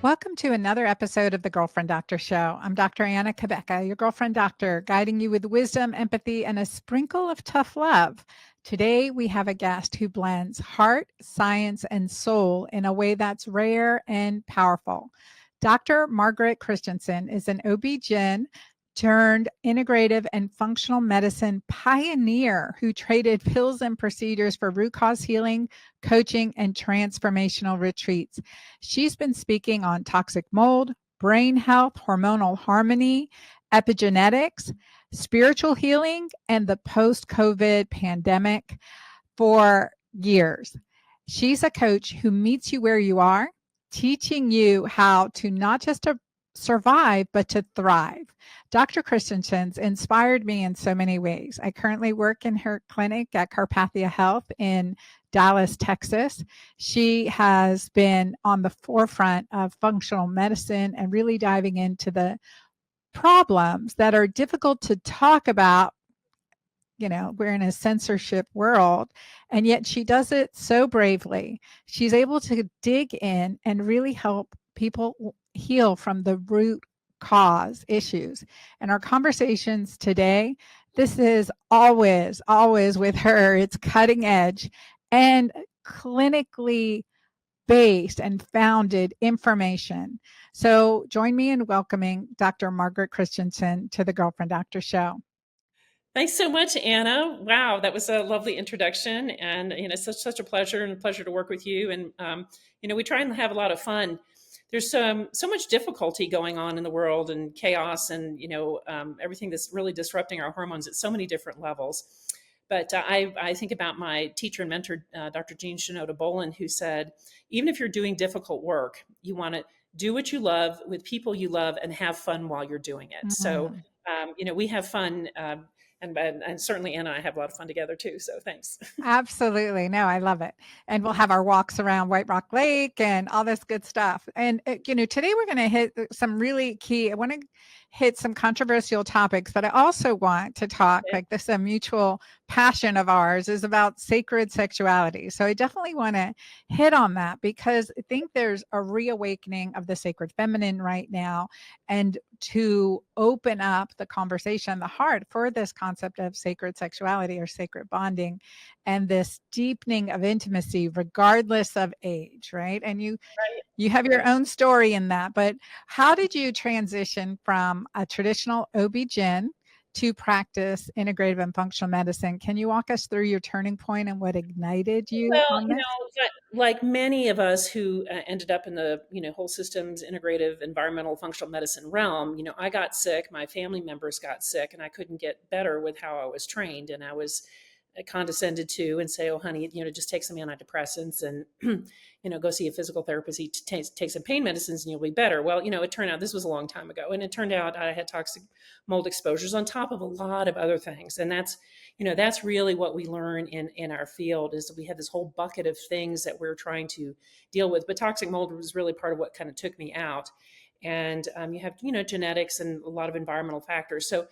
Welcome to another episode of the Girlfriend Doctor Show. I'm Dr. Anna Cabeca, your girlfriend doctor, guiding you with wisdom, empathy, and a sprinkle of tough love. Today, we have a guest who blends heart, science, and soul in a way that's rare and powerful. Dr. Margaret Christensen is an OB-GYN turned integrative and functional medicine pioneer who traded pills and procedures for root cause healing, coaching, and transformational retreats. She's been speaking on toxic mold, brain health, hormonal harmony, epigenetics, spiritual healing, and the post COVID pandemic for years. She's a coach who meets you where you are, teaching you how to not just to survive, but to thrive. Dr. Christensen's inspired me in so many ways. I currently work in her clinic at Carpathia Health in Dallas, Texas. She has been on the forefront of functional medicine and really diving into the problems that are difficult to talk about. You know, we're in a censorship world, and yet she does it so bravely. She's able to dig in and really help people heal from the root cause issues. And our conversations today, this is always with her. It's cutting edge and clinically based and founded information. So join me in welcoming Dr. Margaret Christensen to the Girlfriend Doctor Show. Thanks so much, Anna. Wow, that was a lovely introduction, and such a pleasure to work with you. And we try and have a lot of fun. There's so much difficulty going on in the world and chaos, and everything that's really disrupting our hormones at so many different levels. But I think about my teacher and mentor, Dr. Jean Shinoda Bolin, who said, even if you're doing difficult work, you want to do what you love with people you love and have fun while you're doing it. So, Mm. we have fun. And certainly Anna and I have a lot of fun together too. So thanks. Absolutely. No, I love it. And we'll have our walks around White Rock Lake and all this good stuff. And, today we're going to hit some really key, I want to hit some controversial topics, but I also want to talk like this, a mutual passion of ours is about sacred sexuality. So I definitely want to hit on that because I think there's a reawakening of the sacred feminine right now, and to open up the conversation, the heart for this concept of sacred sexuality or sacred bonding and this deepening of intimacy regardless of age, right? And you have your Right. own story in that, but how did you transition from a traditional OB-GYN to practice integrative and functional medicine? Can you walk us through your turning point and what ignited you Well, on this? like many of us who ended up in the whole systems integrative environmental functional medicine realm, I got sick, my family members got sick, and I couldn't get better with how I was trained, and I was condescended to and say, oh honey, just take some antidepressants and go see a physical therapist, take some pain medicines and you'll be better. Well, it turned out this was a long time ago, and it turned out I had toxic mold exposures on top of a lot of other things. And that's really what we learn in our field, is that we have this whole bucket of things that we're trying to deal with. But toxic mold was really part of what kind of took me out. And you have genetics and a lot of environmental factors. So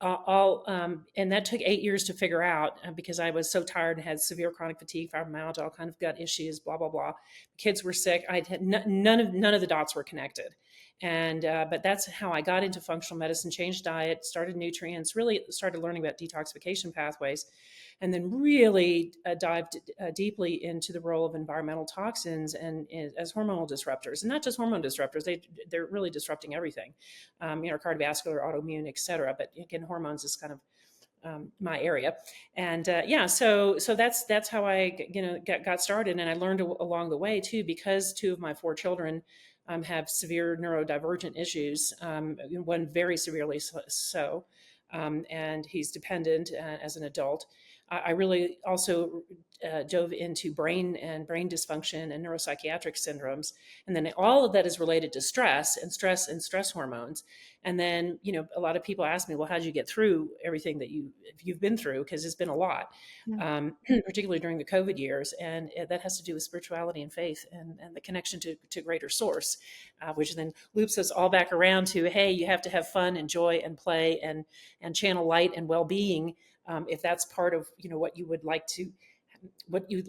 and that took 8 years to figure out, because I was so tired and had severe chronic fatigue, fibromyalgia, all kind of gut issues, blah blah blah. Kids were sick. I had none of the dots were connected, and but that's how I got into functional medicine. Changed diet, started nutrients, really started learning about detoxification pathways, and then really dived deeply into the role of environmental toxins and as hormonal disruptors, and not just hormone disruptors. They're really disrupting everything, cardiovascular, autoimmune, et cetera. But again, hormones is kind of my area, and so that's how I got started, and I learned along the way too, because two of my four children have severe neurodivergent issues, one very severely so, and he's dependent as an adult. I really also dove into brain dysfunction and neuropsychiatric syndromes, and then all of that is related to stress and stress hormones. And then a lot of people ask me, well, how did you get through everything that you've been through? Because it's been a lot, Yeah. particularly during the COVID years, and that has to do with spirituality and faith and the connection to greater source, which then loops us all back around to, hey, you have to have fun and joy and play and channel light and well-being, if that's part of what you would like to,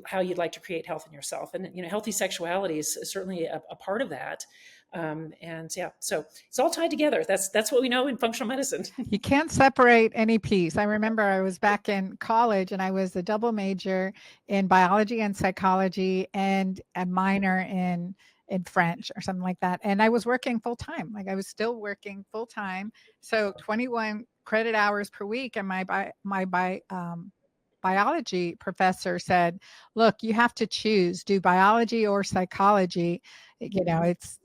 how you'd like to create health in yourself. And healthy sexuality is certainly a part of that. And yeah, so it's all tied together. That's what we know in functional medicine. You can't separate any piece. I remember I was back in college and I was a double major in biology and psychology and a minor in French or something like that. And I was working full time. Like I was still working full time. So 21 credit hours per week. And biology professor said, look, you have to choose, do biology or psychology. It's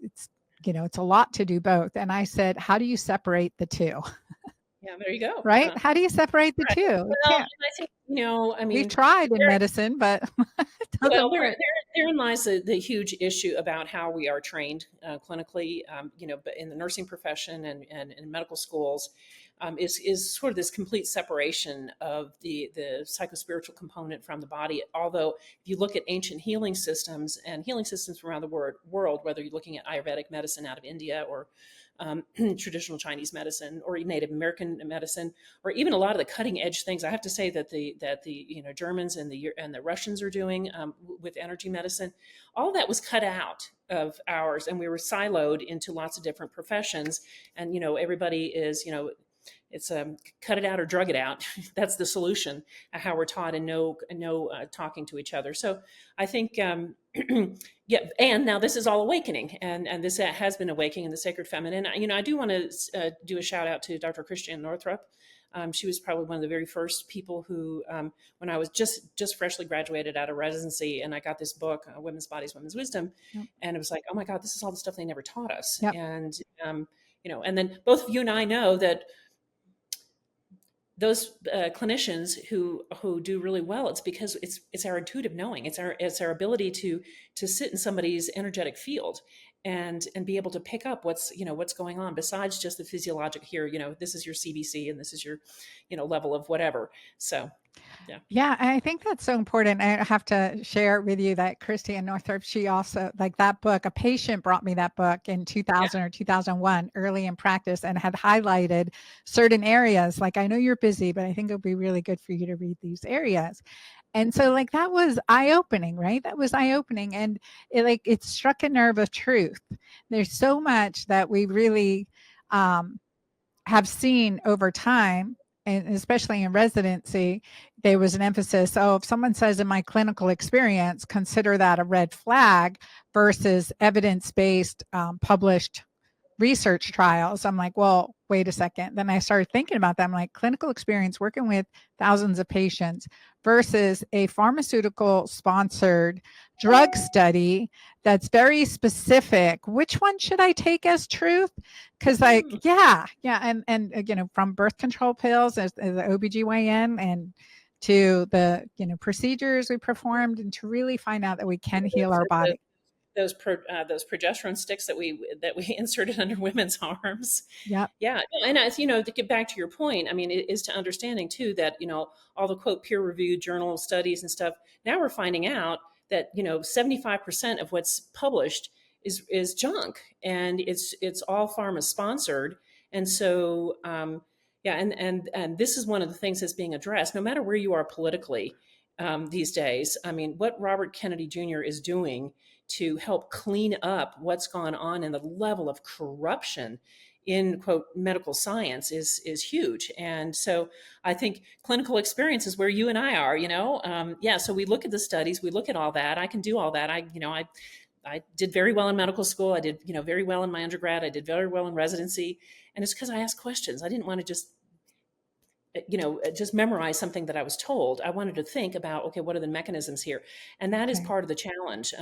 a lot to do both. And I said, how do you separate the two? Yeah, there you go. Right? How do you separate the Right. two? You Well, can't. and I think, I We've mean, tried in there, medicine, but it doesn't well, work. therein lies the huge issue about how we are trained clinically, but in the nursing profession and in medical schools, is sort of this complete separation of the psychospiritual component from the body. Although, if you look at ancient healing systems and healing systems around the world, whether you're looking at Ayurvedic medicine out of India or traditional Chinese medicine or Native American medicine, or even a lot of the cutting edge things. I have to say that the Germans and the Russians are doing with energy medicine, all of that was cut out of ours, and we were siloed into lots of different professions. And everybody is it's cut it out or drug it out. That's the solution. How we're taught and no talking to each other. So I think yeah. And now this is all awakening, and this has been awakening in the sacred feminine. I do want to do a shout out to Dr. Christiane Northrup. She was probably one of the very first people who, when I was just freshly graduated out of residency, and I got this book, Women's Bodies, Women's Wisdom, Yep. and it was like, oh my God, this is all the stuff they never taught us. Yep. And and then both of you and I know that those clinicians who do really well, it's because it's our intuitive knowing, it's our ability to sit in somebody's energetic field and be able to pick up what's going on besides just the physiologic. Here, this is your CBC and this is your level of whatever. So Yeah, I think that's so important. I have to share with you that Christiane Northrup, she also, like that book, a patient brought me that book in 2000 or 2001, early in practice, and had highlighted certain areas. Like, I know you're busy, but I think it'll be really good for you to read these areas. And so like that was eye-opening, right? That was eye-opening. And it struck a nerve of truth. There's so much that we really have seen over time, and especially in residency, there was an emphasis. Oh, if someone says in my clinical experience, consider that a red flag versus evidence-based published research trials. I'm like, well, wait a second. Then I started thinking about that. I'm like, clinical experience working with thousands of patients versus a pharmaceutical sponsored drug study that's very specific. Which one should I take as truth? Because yeah. And from birth control pills as the OB-GYN and to the procedures we performed, and to really find out that we can heal our body. Those progesterone sticks that we inserted under women's arms. Yeah. Yeah. And as to get back to your point, I mean, it is to understanding too that, all the quote peer reviewed journal studies and stuff, now we're finding out that, 75% of what's published is junk, and it's all pharma sponsored. And so, yeah. And this is one of the things that's being addressed, no matter where you are politically these days. I mean, what Robert Kennedy Jr. is doing to help clean up what's gone on and the level of corruption in quote medical science is huge. And so I think clinical experience is where you and I are. Yeah. So we look at the studies, we look at all that. I can do all that. I did very well in medical school. I did very well in my undergrad. I did very well in residency, and it's because I asked questions. I didn't want to just memorize something that I was told. I wanted to think about, okay, what are the mechanisms here? And that is part of the challenge.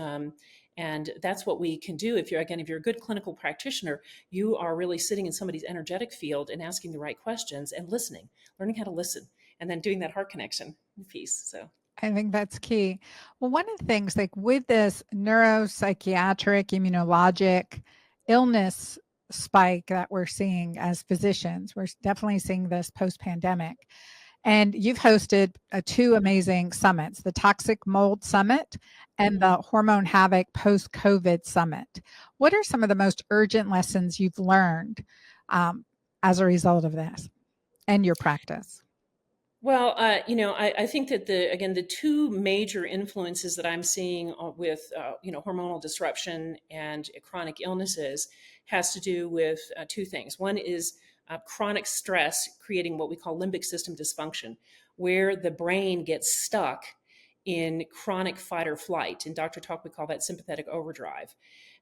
And that's what we can do. If you're a good clinical practitioner, you are really sitting in somebody's energetic field and asking the right questions and listening, learning how to listen, and then doing that heart connection piece. So I think that's key. Well, one of the things, like with this neuropsychiatric, immunologic illness spike that we're seeing as physicians, we're definitely seeing this post-pandemic. And you've hosted two amazing summits, the Toxic Mold Summit and the Hormone Havoc Post-COVID Summit. What are some of the most urgent lessons you've learned as a result of this and your practice? Well, I think that the two major influences that I'm seeing with hormonal disruption and chronic illnesses has to do with two things. One is chronic stress creating what we call limbic system dysfunction, where the brain gets stuck in chronic fight or flight. In Dr. Talk, we call that sympathetic overdrive,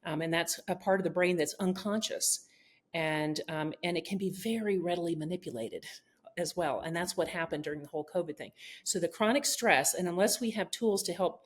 and that's a part of the brain that's unconscious, and it can be very readily manipulated as well. And that's what happened during the whole COVID thing. So the chronic stress, and unless we have tools to help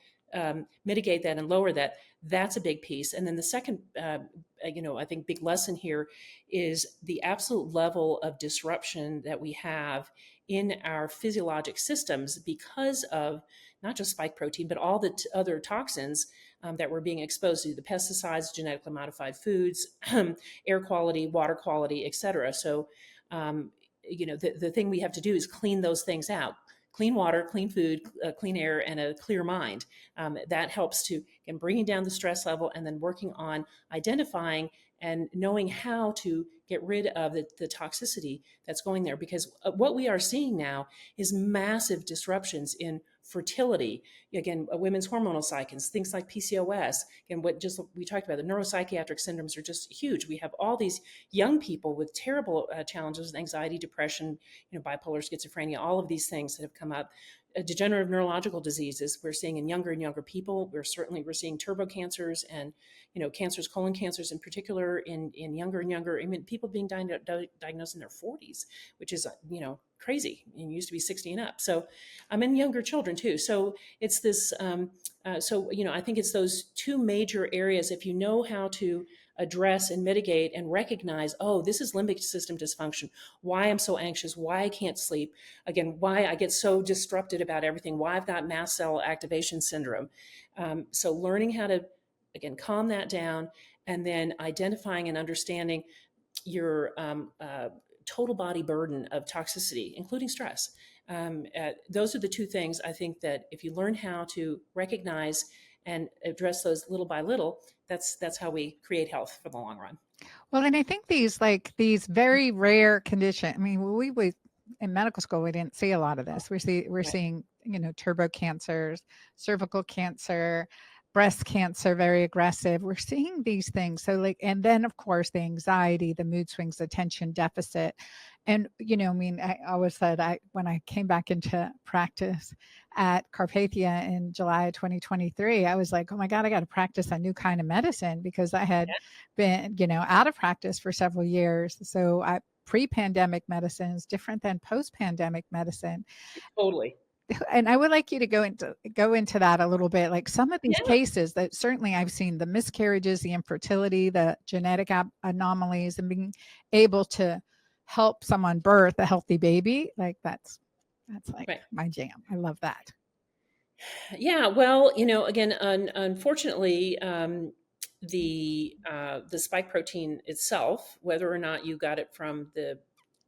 mitigate that and lower that, that's a big piece. And then the second, I think big lesson here is the absolute level of disruption that we have in our physiologic systems because of not just spike protein, but all the other toxins that we're being exposed to, the pesticides, genetically modified foods, air quality, water quality, et cetera. So the thing we have to do is clean those things out. Clean water, clean food, clean air, and a clear mind. That helps to, again, bringing down the stress level and then working on identifying and knowing how to get rid of the toxicity that's going there. Because what we are seeing now is massive disruptions in fertility. Again, women's hormonal cycles, things like PCOS, and what just we talked about, the neuropsychiatric syndromes are just huge. We have all these young people with terrible challenges with anxiety, depression, bipolar, schizophrenia, all of these things that have come up. Degenerative neurological diseases we're seeing in younger and younger people. We're seeing turbo cancers and cancers, colon cancers in particular, in younger and younger. I mean, people being diagnosed in their 40s, which is crazy. It used to be 60 and up. So I'm in younger children too. So it's this. I think it's those two major areas. If you know how to address and mitigate and recognize, oh, this is limbic system dysfunction, why I'm so anxious, why I can't sleep, again, why I get so disrupted about everything, why I've got mast cell activation syndrome. So learning how to, again, calm that down, and then identifying and understanding your total body burden of toxicity, including stress. Those are the two things I think that if you learn how to recognize and address those little by little, that's how we create health for the long run. Well, and I think these very rare conditions. I mean, we in medical school we didn't see a lot of this. We're Right. seeing turbo cancers, cervical cancer, breast cancer, very aggressive. We're seeing these things. So and then of course the anxiety, the mood swings, attention deficit. And I mean, I always said when I came back into practice at Cabeca in July of 2023, I was like, oh my God, I got to practice a new kind of medicine because I had been, out of practice for several years. So pre-pandemic medicine is different than post-pandemic medicine. Totally. And I would like you to go into that a little bit, like some of these Yeah. cases that certainly I've seen, the miscarriages, the infertility, the genetic anomalies, and being able to help someone birth a healthy baby. Like that's like Right. my jam. I love that. Yeah. Well, again, unfortunately, the spike protein itself, whether or not you got it from the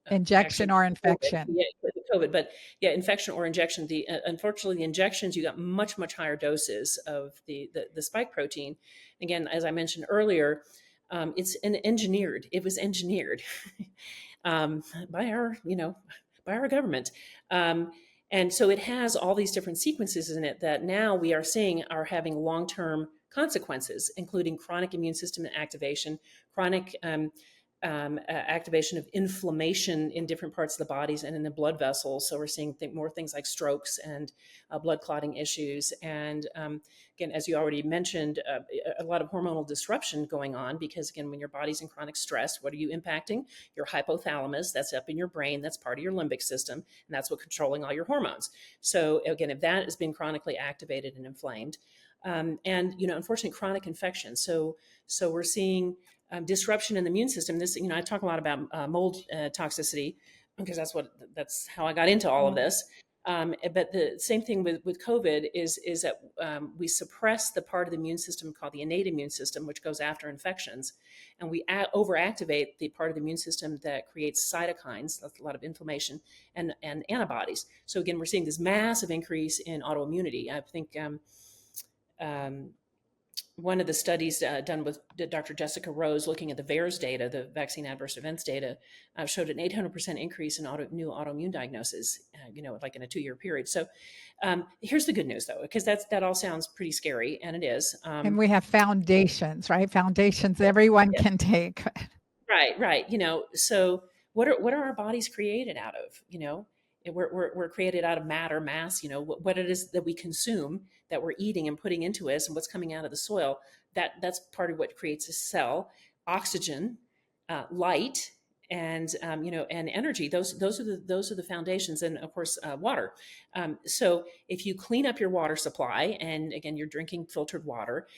Injection actually or COVID, infection. yeah, the COVID, but yeah, infection or injection. The unfortunately, the injections, you got much much higher doses of the spike protein. Again, as I mentioned earlier, it was engineered by our government. And so it has all these different sequences in it that now we are seeing are having long-term consequences, including chronic immune system activation, chronic activation of inflammation in different parts of the bodies and in the blood vessels. So we're seeing more things like strokes and blood clotting issues. And again, as you already mentioned, a lot of hormonal disruption going on because, again, when your body's in chronic stress, what are you impacting? Your hypothalamus, that's up in your brain, that's part of your limbic system, and that's what's controlling all your hormones. So again, if that has been chronically activated and inflamed, and unfortunately, chronic infection. So we're seeing disruption in the immune system. This, I talk a lot about mold toxicity because that's how I got into all of this. But the same thing with COVID is that we suppress the part of the immune system called the innate immune system, which goes after infections, and we overactivate the part of the immune system that creates cytokines, that's a lot of inflammation, and antibodies. So again, we're seeing this massive increase in autoimmunity. I think one of the studies done with Dr. Jessica Rose, looking at the VAERS data, the vaccine adverse events data, showed an 800% increase in new autoimmune diagnoses, like in a 2-year period. So here's the good news, though, because that all sounds pretty scary, and it is. And we have foundations, right? Foundations everyone Yeah, can take. right. So what are our bodies created out of? We're created out of matter, mass. What it is that we consume, that we're eating and putting into us, and what's coming out of the soil. That's part of what creates a cell. Oxygen, light, and energy. Those are the foundations, and of course water. So if you clean up your water supply, and again you're drinking filtered water,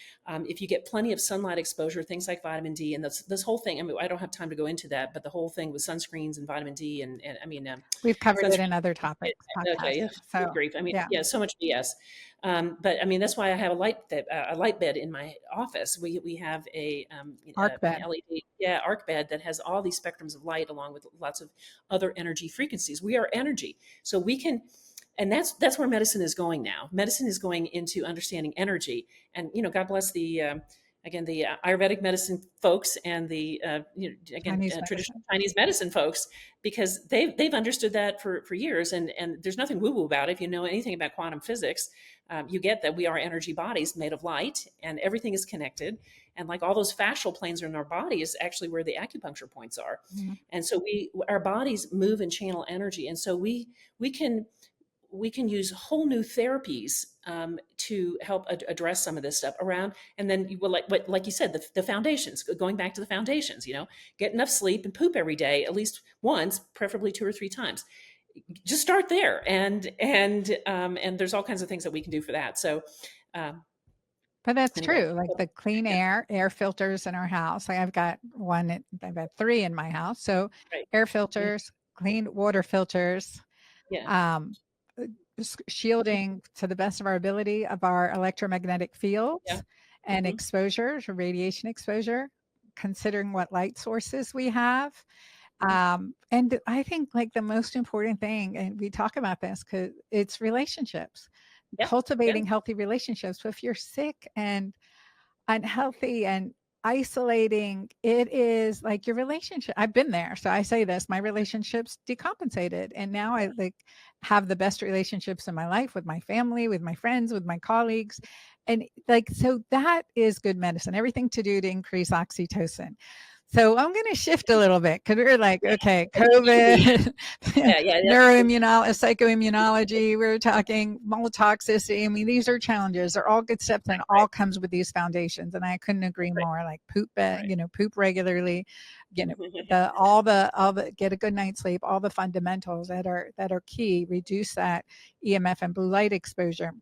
if you get plenty of sunlight exposure, things like vitamin D, and this whole thing. I mean, I don't have time to go into that, but the whole thing with sunscreens and vitamin D, and I mean, We've covered it in sunscreen. other topics, Okay, podcasts. yeah, good So, grief. I mean, yeah, yeah, so much BS. But I mean, that's why I have a light bed in my office. We have arc an bed. LED, yeah, arc bed that has all these spectrums of light, along with lots of other energy frequencies. We are energy, so we can. And that's where medicine is going now. Medicine is going into understanding energy, and God bless the again the Ayurvedic medicine folks, and the Chinese traditional medicine. Chinese medicine folks, because they've understood that for years, and there's nothing woo woo about it. If you know anything about quantum physics, you get that we are energy bodies made of light, and everything is connected. And like all those fascial planes in our body is actually where the acupuncture points are. Mhm. And so our bodies move and channel energy, and so we can use whole new therapies to help address some of this stuff around. And then like you said, the foundations, going back to the foundations, get enough sleep and poop every day, at least once, preferably 2 or 3 times. Just start there. And there's all kinds of things that we can do for that. So But that's anyway, true. Like the clean yeah, air filters in our house. Like I've got I've got 3 in my house. So right. air Mhm. filters, clean water filters, Yeah. um, shielding to the best of our ability of our electromagnetic Yeah. fields and Hmm. exposure to radiation exposure, considering what light sources we have. Hmm. And I think like the most important thing, and we talk about this because it's relationships, Yeah. Yeah. cultivating healthy relationships. So if you're sick and unhealthy and isolating, it is like your relationship. I've been there. So I say this, my relationships decompensated. And now I like have the best relationships in my life with my family, with my friends, with my colleagues. And like, so that is good medicine, everything to do to increase oxytocin. So I'm going to shift a little bit because we're like, okay, Immunity. COVID, Yeah. Yeah. neuroimmunology, psychoimmunology. We're talking toxicity. I mean, these are challenges. They're all good steps, and Right. all comes with these foundations. And I couldn't agree Right. more. Like Right. poop regularly, Right. all the get a good night's sleep. All the fundamentals that are key. Reduce that EMF and blue light exposure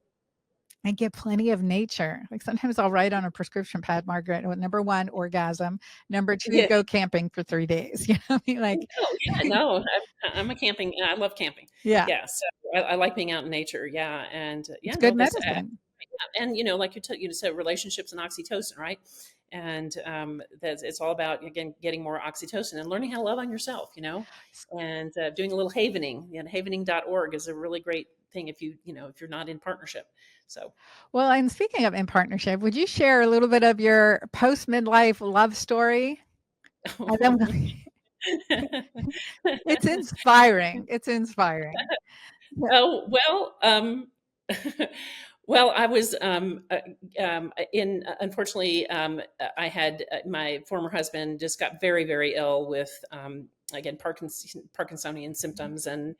and get plenty of nature. Like sometimes I'll write on a prescription pad, Margaret, number 1, orgasm. Number 2, Yeah. go camping for 3 days. I mean, like, Oh, yeah, no, I'm a camping. I love camping. yeah, Yeah, so I like being out in nature. Yeah, and it's yeah, no, good that's medicine. yeah, and like you said, relationships and oxytocin, right? And that's it's all about again getting more oxytocin and learning how to love on yourself. And doing a little havening. Havening.org is a really great thing if you're not in partnership. So. Well, and speaking of in partnership, would you share a little bit of your post midlife love story? And then it's inspiring. It's inspiring. Yeah. Oh, well, well, I was unfortunately, I had my former husband just got very, very ill with, again, Parkinsonian symptoms, and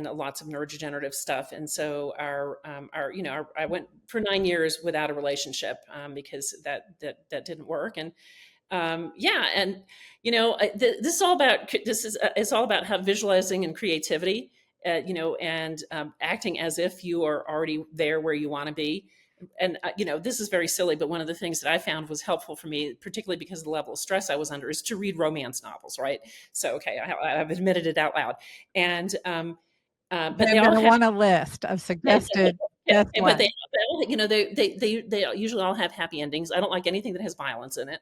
lots of neurodegenerative stuff. And so I went for 9 years without a relationship, because that didn't work. And yeah, and this is all about it's all about how visualizing and creativity, and acting as if you are already there where you want to be. And this is very silly, but one of the things that I found was helpful for me, particularly because of the level of stress I was under, is to read romance novels. Right? So okay, I've admitted it out loud, and but Okay, they I'm all going to have want a list of yeah, suggested yeah, best but ones. they usually all have happy endings. I don't like anything that has violence in it,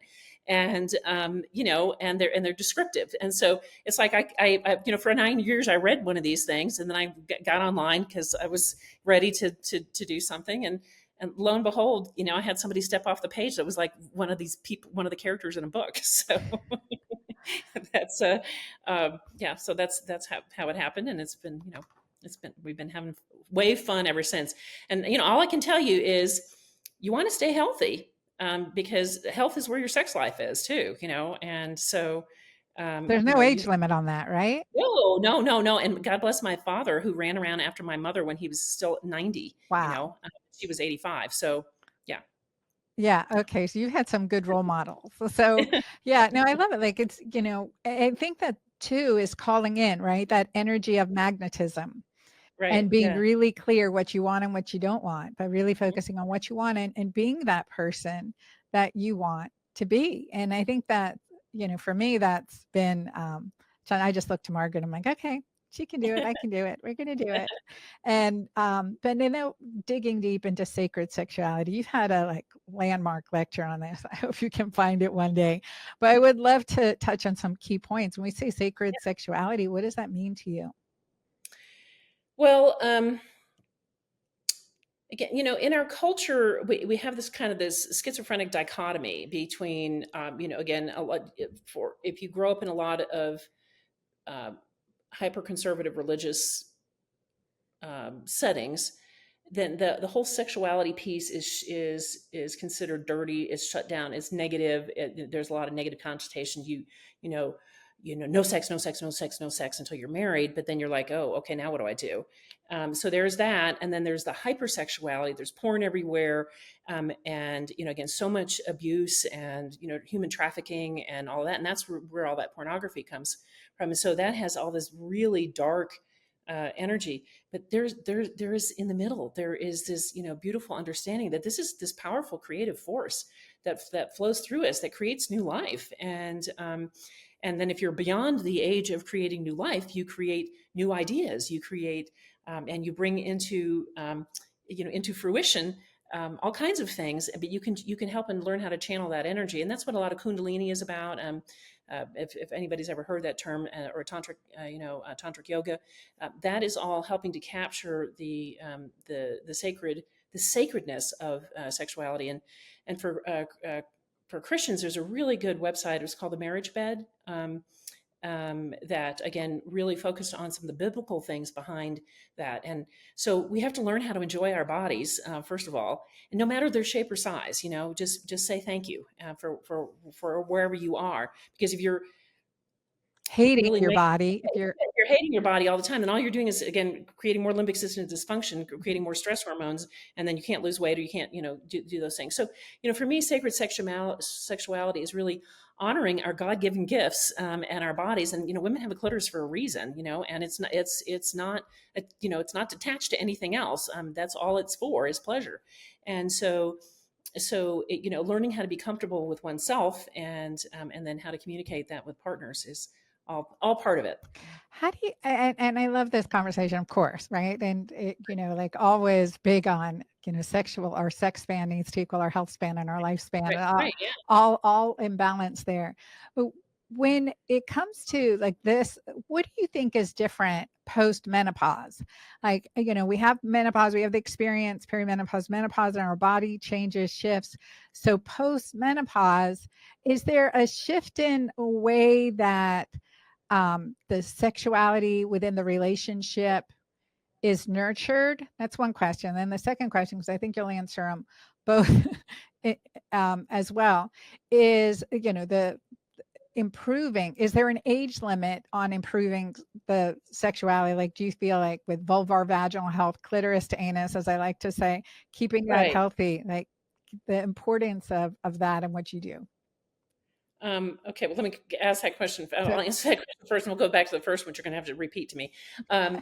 and and they're descriptive. And so it's like for 9 years I read one of these things, and then I got online because I was ready to do something, And lo and behold, I had somebody step off the page that was like one of these people, one of the characters in a book. So that's yeah. So that's how it happened, and it's been we've been having way fun ever since. And all I can tell you is you want to stay healthy, because health is where your sex life is too. And so There's no age limit on that, right? no, no, no, no. And God bless my father, who ran around after my mother when he was still 90. Wow. She was 85. So yeah. Yeah. Okay. So you've had some good role models. So yeah, no, I love it. Like it's, I think that too is calling in, right? That energy of magnetism Right. and being Yeah. really clear what you want and what you don't want, but really focusing on what you want and being that person that you want to be. And I think that, for me, that's been, so I just look to Margaret. I'm like, okay, she can do it. I can do it. We're going to do it. And, but digging deep into sacred sexuality, you've had a like landmark lecture on this. I hope you can find it one day, but I would love to touch on some key points. When we say sacred sexuality, what does that mean to you? Well, again, in our culture, we have this schizophrenic dichotomy between, again, a lot for if you grow up in a lot of uh, hyper conservative religious settings, then the whole sexuality piece is considered dirty, is shut down, is negative. There's a lot of negative connotation. You know no sex, no sex, no sex, no sex until you're married. But then you're like, oh, okay, now what do I do? So there's that, and then there's the hypersexuality. There's porn everywhere, and again, so much abuse and human trafficking and all that, and that's where all that pornography comes from. And so that has all this really dark energy. But there is in the middle, there is this beautiful understanding that this is this powerful creative force that flows through us, that creates new life. And then if you're beyond the age of creating new life, you create new ideas, you create and you bring into fruition all kinds of things. But you can help and learn how to channel that energy, and that's what a lot of Kundalini is about. If anybody's ever heard that term, or tantric, tantric yoga, that is all helping to capture the sacredness of sexuality. And for Christians, there's a really good website. It's called The Marriage Bed. That again really focused on some of the biblical things behind that. And so we have to learn how to enjoy our bodies, first of all, and no matter their shape or size, just say thank you for wherever you are, because if you're Hating really your making body, if you're you're hating your body all the time, then all you're doing is again creating more limbic system dysfunction, creating more stress hormones, and then you can't lose weight, or you can't do those things. So for me, sacred sexuality is really honoring our God-given gifts, and our bodies. And women have a clitoris for a reason, and it's not detached to anything else. That's all it's for, is pleasure. And learning how to be comfortable with oneself, and then how to communicate that with partners is all part of it. how do you and I love this conversation, of course, right? And it, like always big on, sexual our sex span needs to equal our health span and our lifespan, Right, and right, yeah. all in balance there. But when it comes to like this, what do you think is different post menopause? Like, we have menopause, we have the experience, perimenopause, menopause, and our body changes, shifts. So post menopause, is there a shift in a way that the sexuality within the relationship is nurtured? That's one question. Then the second question, because I think you'll answer them both as well, is the improving. Is there an age limit on improving the sexuality? Like, do you feel like with vulvar vaginal health, clitoris to anus, as I like to say, keeping that Right. healthy, like the importance of that and what you do? Okay, well, let me ask that question. So, I'll answer that question first, and we'll go back to the first one. You're going to have to repeat to me. I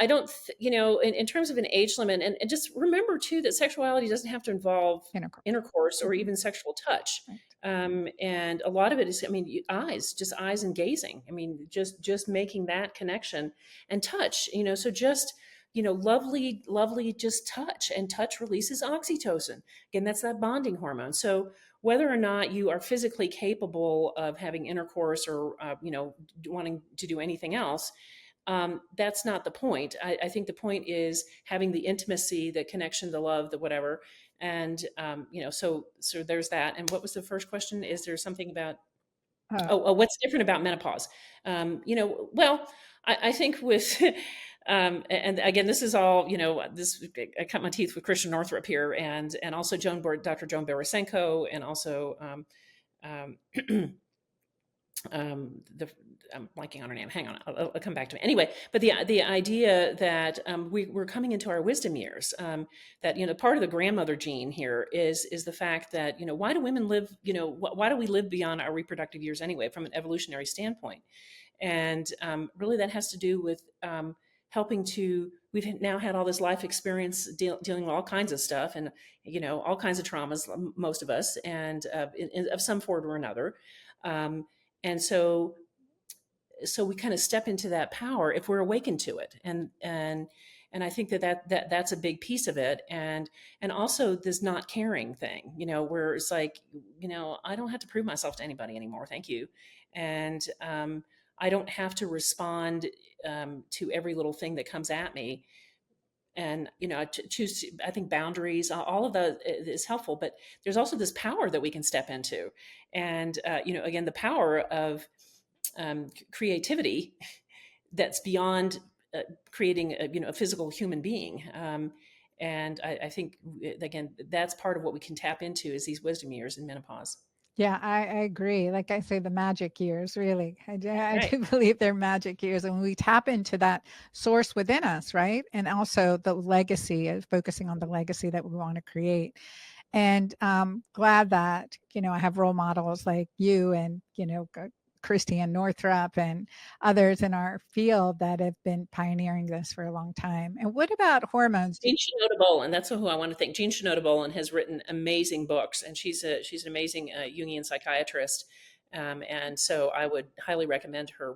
don't, in terms of an age limit, and just remember too that sexuality doesn't have to involve intercourse. intercourse or Mhm. even sexual touch. Right. And a lot of it is, I mean, just eyes and gazing. I mean, just making that connection, and touch. So just lovely, lovely, just touch, and touch releases oxytocin. Again, that's that bonding hormone. So whether or not you are physically capable of having intercourse, or wanting to do anything else, That's not the point. I think the point is having the intimacy, the connection, the love, the whatever. And, so there's that. And what was the first question? Is there something about, Uh, what's different about menopause? Well, I think with, and again, this is all, I cut my teeth with Christian Northrup here, and also Dr. Joan Borisenko, and also, um, the I'm blanking on her name. Hang on, I'll come back to it anyway. But the idea that we're coming into our wisdom years, that part of the grandmother gene here is the fact that why do women live, why do we live beyond our reproductive years anyway from an evolutionary standpoint, and really that has to do with helping to we've now had all this life experience dealing with all kinds of stuff, and all kinds of traumas, most of us, and of some form or another. Um, and so we kind of step into that power if we're awakened to it, and I think that's a big piece of it, and also this not caring thing, where it's like, I don't have to prove myself to anybody anymore, thank you. And I don't have to respond to every little thing that comes at me. And choose, I think boundaries, all of that is helpful, but there's also this power that we can step into. And again, the power of creativity that's beyond creating a physical human being. And I think, again, that's part of what we can tap into is these wisdom years in menopause. yeah, I agree. Like I say, the magic years, really. I Right. do believe they're magic years. And when we tap into that source within us, right? And also the legacy of focusing on the legacy that we want to create. And glad that, I have role models like you and, Christiane Northrup and others in our field that have been pioneering this for a long time. And what about hormones? Jean Shinoda Bolen, that's who I want to thank. Jean Shinoda Bolen has written amazing books, and she's an amazing Jungian psychiatrist, and so I would highly recommend her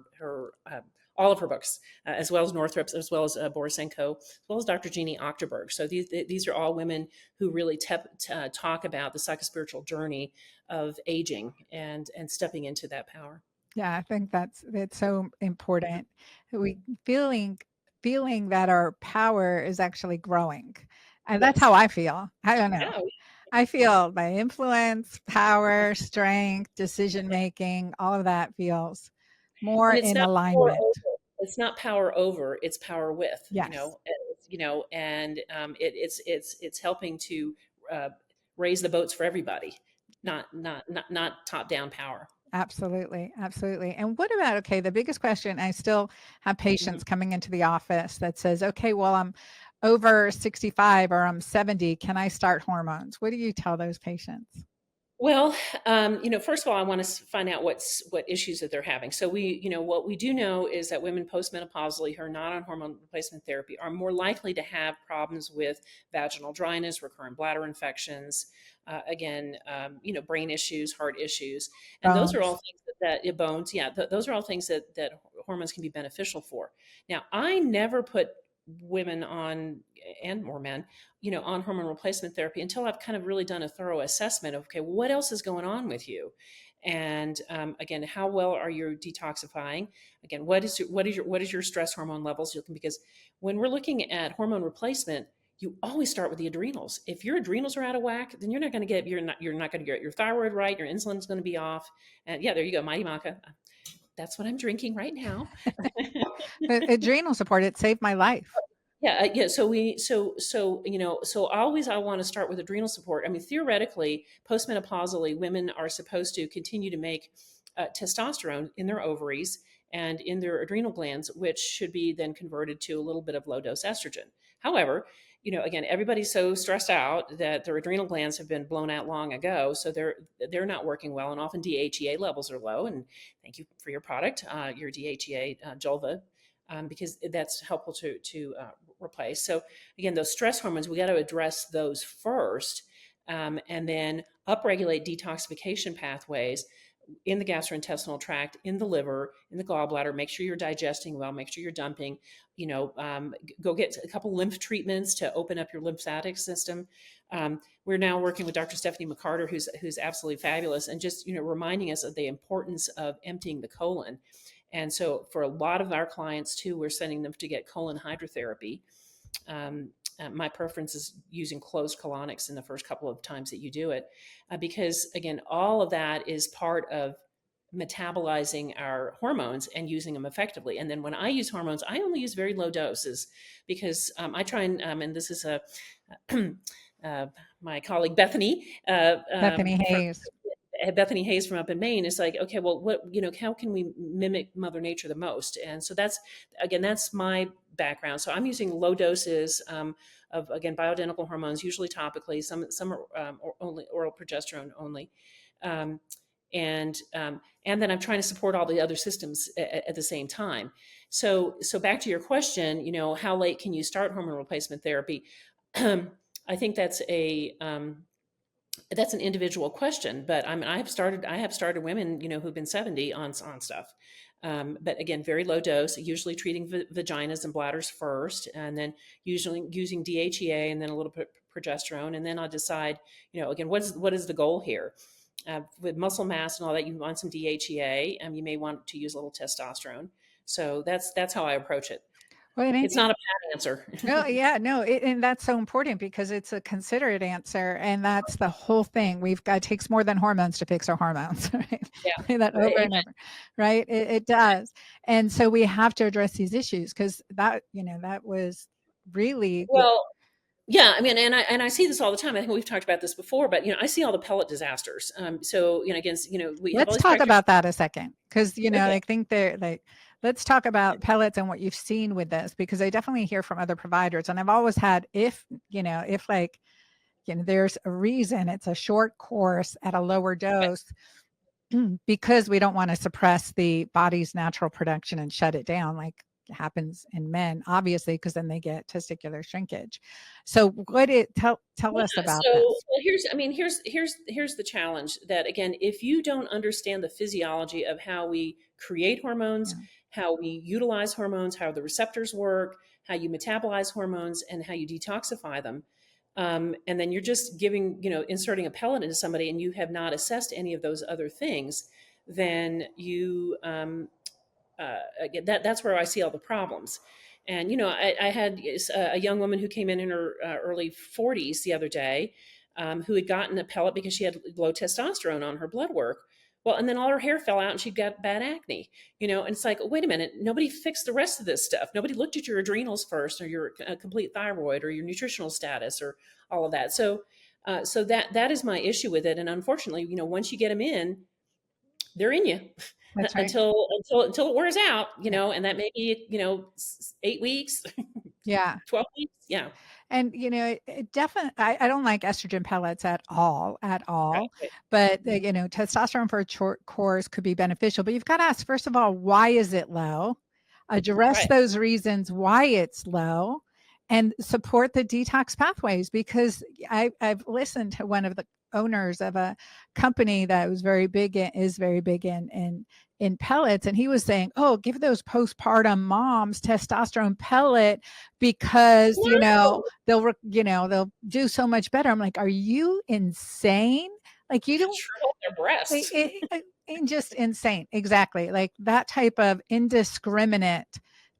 all of her books, as well as Northrup's, as well as Borisenko, as well as Dr. Jeannie Ochterberg. So these are all women who really talk about the psychospiritual journey of aging and stepping into that power. Yeah, I think that's so important. We feeling that our power is actually growing. And that's Yes. how I feel. I don't know. Yeah. I feel my influence, power, strength, decision making, all of that feels more And it's in not power alignment. over. It's not power over. It's power with. Yes, And it's helping to uh, raise the boats for everybody, not top down power. absolutely. Absolutely. And what about, okay, the biggest question, I still have Mhm. patients coming into the office that says, okay, well, I'm over 65 or I'm 70. Can I start hormones? What do you tell those patients? Well, first of all, I want to find out what issues that they're having. So what we do know is that women postmenopausally who are not on hormone replacement therapy are more likely to have problems with vaginal dryness, recurrent bladder infections, again, brain issues, heart issues, and those are all Bones. things bones. Yeah, those are all things that hormones can be beneficial for. Now, I never put women on, and more men, on hormone replacement therapy until I've kind of really done a thorough assessment of, okay, what else is going on with you? And again, how well are you detoxifying? Again, what is your stress hormone levels? Because when we're looking at hormone replacement, you always start with the adrenals. If your adrenals are out of whack, then you're not going to get your thyroid right. Your insulin's going to be off. And yeah, there you go, Mighty Maca. That's what I'm drinking right now. Adrenal support, it saved my life. Yeah, yeah. So always I want to start with adrenal support. I mean, theoretically, postmenopausally, women are supposed to continue to make testosterone in their ovaries and in their adrenal glands, which should be then converted to a little bit of low dose estrogen. However, again, everybody's so stressed out that their adrenal glands have been blown out long ago, so they're not working well, and often DHEA levels are low. And thank you for your product, your DHEA Julva, because that's helpful to replace. So again, those stress hormones, we got to address those first, and then upregulate detoxification pathways in the gastrointestinal tract, in the liver, in the gallbladder. Make sure you're digesting well. Make sure you're dumping. Go get a couple lymph treatments to open up your lymphatic system. We're now working with Dr. Stephanie McCarter, who's absolutely fabulous, and just reminding us of the importance of emptying the colon. And so for a lot of our clients too, we're sending them to get colon hydrotherapy. My preference is using closed colonics in the first couple of times that you do it, because again, all of that is part of metabolizing our hormones and using them effectively. And then when I use hormones, I only use very low doses because I try and this is a my colleague Bethany Hayes. Bethany Hayes from up in Maine is like, okay, well, what, how can we mimic Mother Nature the most? And so that's my background. So I'm using low doses of, again, bioidentical hormones, usually topically, some are only oral progesterone only. Um, and then I'm trying to support all the other systems at the same time. So back to your question, how late can you start hormone replacement therapy? I think that's an individual question, but I have started women, who've been 70 on stuff. But again, very low dose, usually treating vaginas and bladders first, and then usually using DHEA and then a little bit progesterone. And then I'll decide, again, what is the goal here? With muscle mass and all that, you want some DHEA, and you may want to use a little testosterone. So that's how I approach it. Well, It's not a bad answer. no, yeah, no, and that's so important because it's a considerate answer, and that's the whole thing. It takes more than hormones to fix our hormones, right? Yeah. Say that over and over, right? It does, and so we have to address these issues because that was really well. Yeah, I mean, and I see this all the time. I think we've talked about this before, but I see all the pellet disasters. So again, we have all Let's these talk about that a second because Okay. I think they're like. Let's talk about pellets and what you've seen with this because I definitely hear from other providers, and I've always had if there's a reason it's a short course at a lower dose because we don't want to suppress the body's natural production and shut it down like happens in men, obviously, because then they get testicular shrinkage. So tell us about So this. well, here's the challenge that again, if you don't understand the physiology of how we create hormones, how we utilize hormones, how the receptors work, how you metabolize hormones, and how you detoxify them, and then you're just inserting a pellet into somebody, and you have not assessed any of those other things, then you again, that's where I see all the problems. And I had a young woman who came in her early 40s the other day, who had gotten a pellet because she had low testosterone on her blood work. Well, and then all her hair fell out and she got bad acne, and it's like, wait a minute, nobody fixed the rest of this stuff. Nobody looked at your adrenals first, or your complete thyroid, or your nutritional status, or all of that. So that is my issue with it. And unfortunately, once you get them in, they're in you. That's right. until it wears out, and that may be, 8 weeks, Yeah. 12 weeks. Yeah. And it definitely, I don't like estrogen pellets at all, Right. but testosterone for a short course could be beneficial, but you've got to ask, first of all, why is it low? Address Right. those reasons why it's low and support the detox pathways, because I've listened to one of the owners of a company that is very big in pellets, and he was saying, oh, give those postpartum moms testosterone pellet because they'll do so much better. I'm like, are you insane? Like, you don't Shrivel their breasts. and just insane. Exactly. Like that type of indiscriminate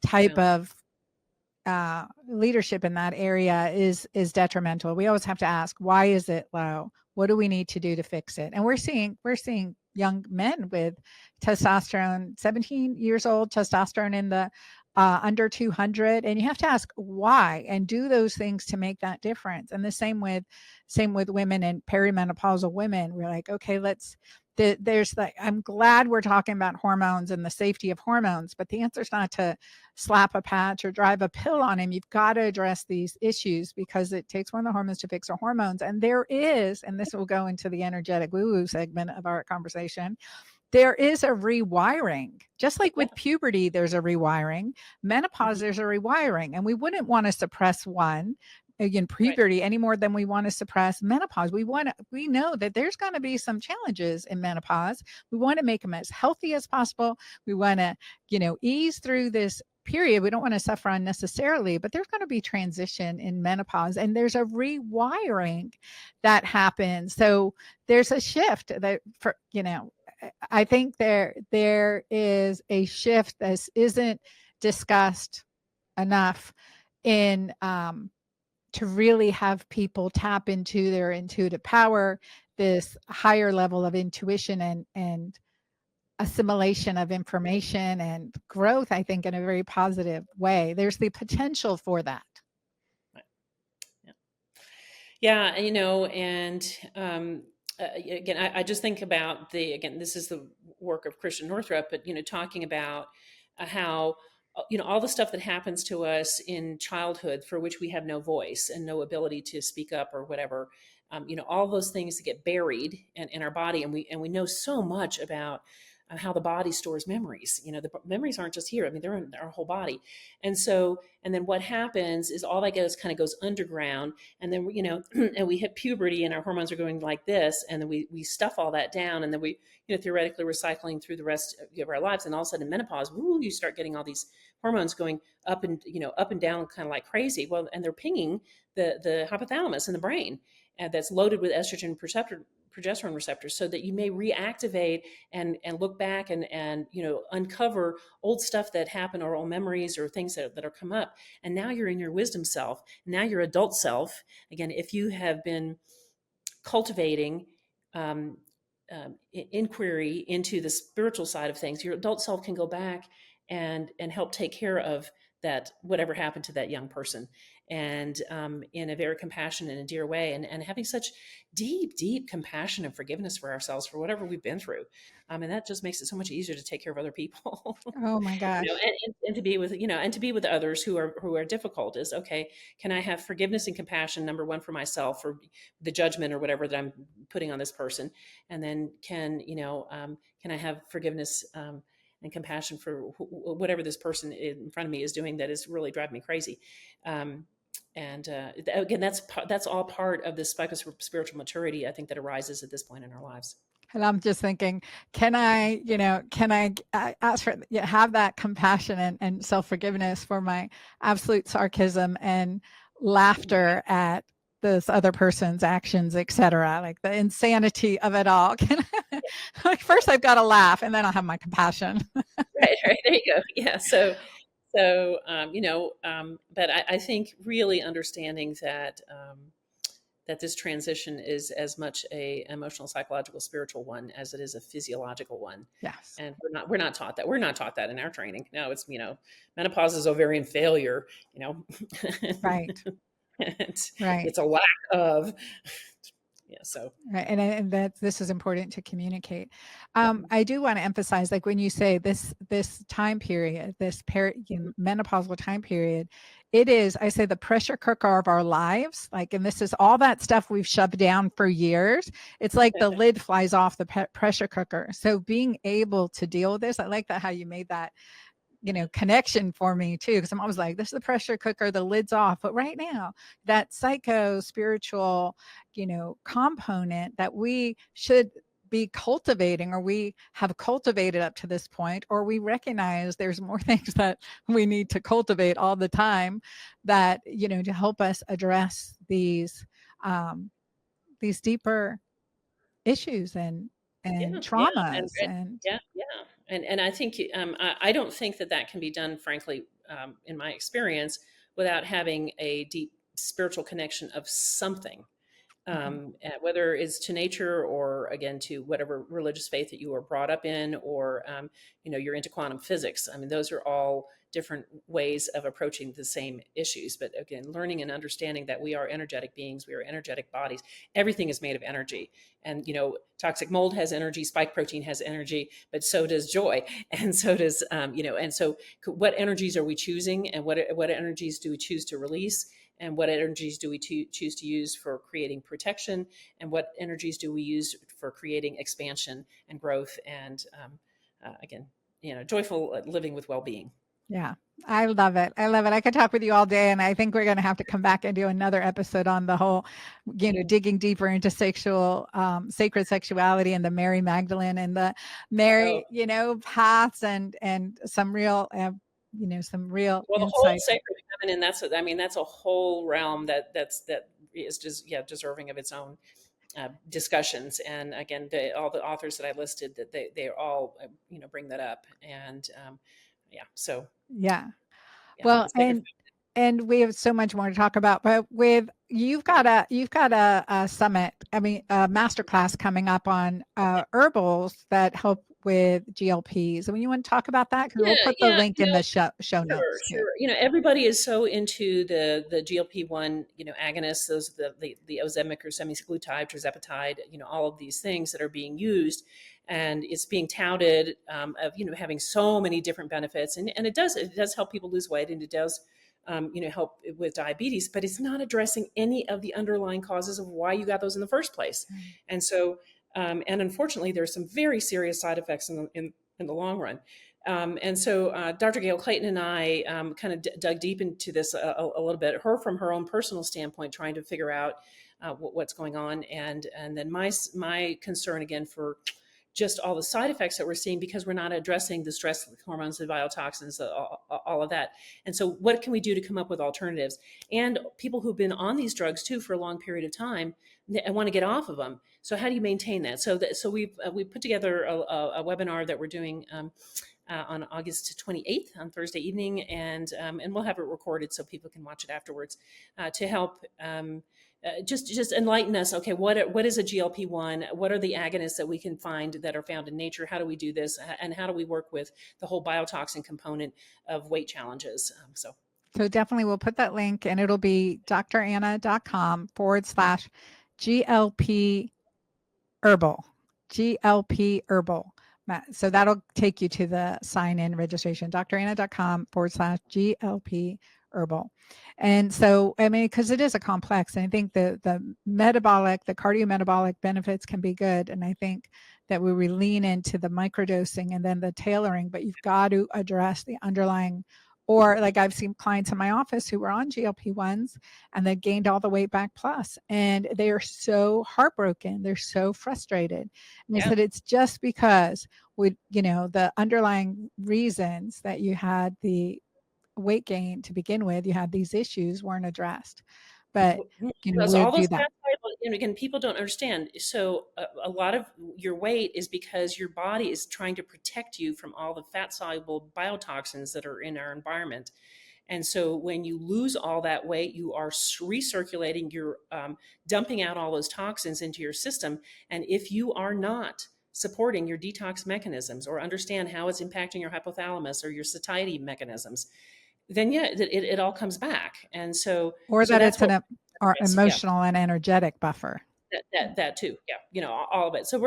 type of leadership in that area is detrimental. We always have to ask, why is it low? What do we need to do to fix it? And we're seeing young men with testosterone, 17 years old, testosterone in the under 200, and you have to ask why and do those things to make that difference. And the same with women and perimenopausal women. We're like, okay, I'm glad we're talking about hormones and the safety of hormones, but the answer is not to slap a patch or drive a pill on him. You've got to address these issues because it takes one of the hormones to fix our hormones. And there is, and this will go into the energetic woo-woo segment of our conversation, there is a rewiring. Just like with puberty, there's a rewiring. Menopause, there's a rewiring. And we wouldn't want to suppress one in puberty any more than we want to suppress menopause. We know that there's going to be some challenges in menopause. We want to make them as healthy as possible. We want to, ease through this period. We don't want to suffer unnecessarily, but there's going to be transition in menopause, and there's a rewiring that happens. So there's a shift that I think there is a shift that isn't discussed enough in to really have people tap into their intuitive power, this higher level of intuition and assimilation of information and growth, I think, in a very positive way. There's the potential for that. Yeah. Yeah, and again, I just think about again, this is the work of Christian Northrup, but talking about how all the stuff that happens to us in childhood for which we have no voice and no ability to speak up or whatever, all those things that get buried in our body, and we know so much about how the body stores memories. The memories aren't just here; I mean, they're in our whole body, and then what happens is all that kind of goes underground, and then and we hit puberty, and our hormones are going like this, and then we stuff all that down, and then we theoretically recycling through the rest of our lives, and all of a sudden in menopause, woo, you start getting all these hormones going up and up and down kind of like crazy. Well, and they're pinging the hypothalamus in the brain, and that's loaded with estrogen progesterone receptors, so that you may reactivate and look back and uncover old stuff that happened, or old memories, or things that are come up. And now you're in your wisdom self, now your adult self. Again, if you have been cultivating inquiry into the spiritual side of things, your adult self can go back and help take care of that, whatever happened to that young person, and in a very compassionate and dear way, and having such deep compassion and forgiveness for ourselves for whatever we've been through, and that just makes it so much easier to take care of other people. Oh my gosh. And to be with and to be with others who are difficult, is okay. Can I have forgiveness and compassion, number one, for myself, for the judgment or whatever that I'm putting on this person, and then can I have forgiveness and compassion for whatever this person in front of me is doing that is really driving me crazy. And again, that's all part of this spike of spiritual maturity, I think, that arises at this point in our lives. And I'm just thinking, can I ask for, have that compassion and self-forgiveness for my absolute sarcasm and laughter at this other person's actions, etc., like the insanity of it all. Like, first I've got to laugh, and then I'll have my compassion. Right, there you go. Yeah. But I think really understanding that that this transition is as much a emotional, psychological, spiritual one as it is a physiological one. Yes. And we're not taught that. We're not taught that in our training. No, it's menopause is ovarian failure. Right. And Right. it's a lack of. Yeah. So. Right. And that this is important to communicate. I do want to emphasize, like, when you say this time period, this menopausal time period, it is, I say, the pressure cooker of our lives. Like, and this is all that stuff we've shoved down for years. It's like the lid flies off the pressure cooker. So being able to deal with this, I like that how you made that connection for me too, because I'm always like, this is the pressure cooker, the lid's off. But right now, that psycho spiritual component that we should be cultivating, or we have cultivated up to this point, or we recognize there's more things that we need to cultivate all the time, that to help us address these deeper issues and traumas. And I think I don't think that can be done, frankly, in my experience, without having a deep spiritual connection of something, whether it's to nature, or again to whatever religious faith that you were brought up in, or you're into quantum physics. I mean, those are all different ways of approaching the same issues. But again, learning and understanding that we are energetic beings, we are energetic bodies. Everything is made of energy, and toxic mold has energy, spike protein has energy, but so does joy, and so does And so, what energies are we choosing, and what energies do we choose to release? And what energies do we choose to use for creating protection? And what energies do we use for creating expansion and growth? And again, joyful living with well-being. Yeah, I love it. I love it. I could talk with you all day, and I think we're going to have to come back and do another episode on the whole, digging deeper into sacred sexuality, and the Mary Magdalene and the Mary, paths, and some real, some real well, the insight. whole sacred feminine, that's a whole realm that is just deserving of its own discussions. And again, all the authors that I listed, that they all bring that up. And yeah, so Yeah. yeah, Well, the sacred. and we have so much more to talk about, but with you've got a summit, I mean, a masterclass coming up on herbals that help with GLPs. And you want to talk about that? Because Yeah, we'll put the yeah, link in the show sure, notes too. sure. Everybody is so into the GLP-1, agonists, those the Ozempic or semaglutide, tirzepatide, all of these things that are being used, and it's being touted of having so many different benefits, and it does help people lose weight, and it does help with diabetes, but it's not addressing any of the underlying causes of why you got those in the first place, and so and unfortunately, there's some very serious side effects in the long run. And so Dr. Gail Clayton and I kind of dug deep into this a little bit, her from her own personal standpoint, trying to figure out what's going on. And then my concern again for just all the side effects that we're seeing because we're not addressing the stress hormones, the biotoxins, all of that. And so what can we do to come up with alternatives? And people who've been on these drugs too for a long period of time and want to get off of them. So how do you maintain that? So we put together a webinar that we're doing on August 28th on Thursday evening, and we'll have it recorded so people can watch it afterwards to help just enlighten us. Okay, what is a GLP-1? What are the agonists that we can find that are found in nature? How do we do this? And how do we work with the whole biotoxin component of weight challenges? So definitely we'll put that link, and it'll be dranna.com/GLP herbal, GLP herbal. So that'll take you to the sign in registration, dranna.com/GLP herbal. And so, I mean, because it is a complex, and I think the cardiometabolic benefits can be good. And I think that we lean into the microdosing and then the tailoring, but you've got to address the underlying. Or like I've seen clients in my office who were on GLP-1s and they gained all the weight back plus, and they are so heartbroken. They're so frustrated. And I said, it's just because the underlying reasons that you had the weight gain to begin with, you had these issues weren't addressed. But because we'll all do those that. fat soluble, again, people don't understand. So a lot of your weight is because your body is trying to protect you from all the fat soluble biotoxins that are in our environment. And so when you lose all that weight, you are recirculating, you're dumping out all those toxins into your system. And if you are not supporting your detox mechanisms or understand how it's impacting your hypothalamus or your satiety mechanisms, then yeah, it all comes back. And so Or that that's it's what, our yeah, emotional and energetic buffer. that too, yeah, all of it. So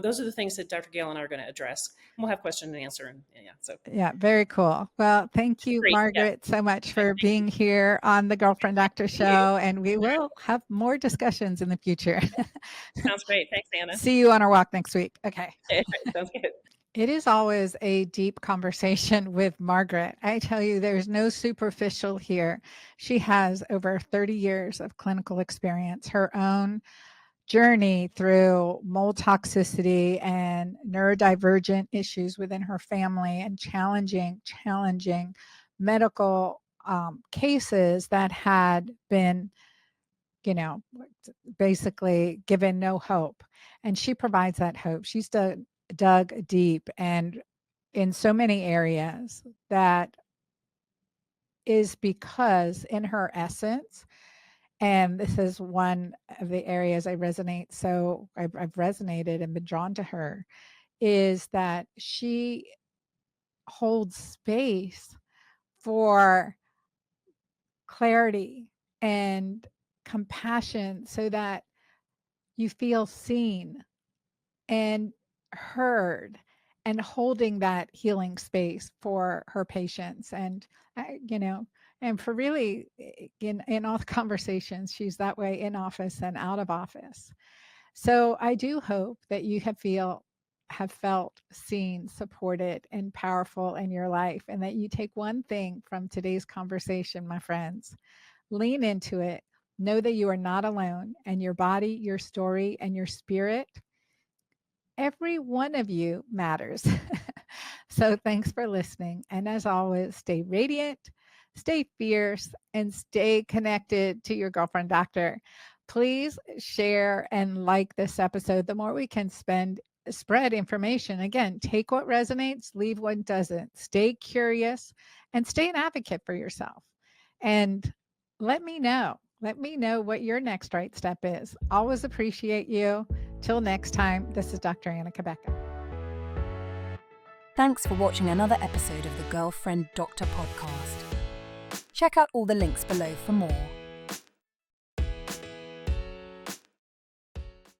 those are the things that Dr. Gale and I are going to address. We'll have question and answer, and yeah, so Yeah, very cool. Well, thank you, great, yeah, Margaret, so much for being here on the Girlfriend Doctor thank you. Show, and we will have more discussions in the future. Sounds great. Thanks, Anna. See you on our walk next week. Okay. Sounds good. It is always a deep conversation with Margaret. I tell you, there's no superficial here. She has over 30 years of clinical experience, her own journey through mold toxicity and neurodivergent issues within her family, and challenging medical cases that had been, basically given no hope. And she provides that hope. She's dug deep and in so many areas that is because in her essence, and this is one of the areas I resonate. So I've resonated and been drawn to her, is that she holds space for clarity and compassion so that you feel seen and heard, and holding that healing space for her patients. And and for really in all the conversations, she's that way in office and out of office. So I do hope that you have felt seen, supported, and powerful in your life, and that you take one thing from today's conversation, my friends. Lean into it. Know that you are not alone, and your body, your story, and your spirit, every one of you matters. So thanks for listening. And as always, stay radiant, stay fierce, and stay connected to your girlfriend doctor. Please share and like this episode. The more we can spread information. Again, take what resonates, leave what doesn't. Stay curious and stay an advocate for yourself. And let me know. Let me know what your next right step is. Always appreciate you. Till next time, this is Dr. Anna Cabeca. Thanks for watching another episode of the Girlfriend Doctor podcast. Check out all the links below for more.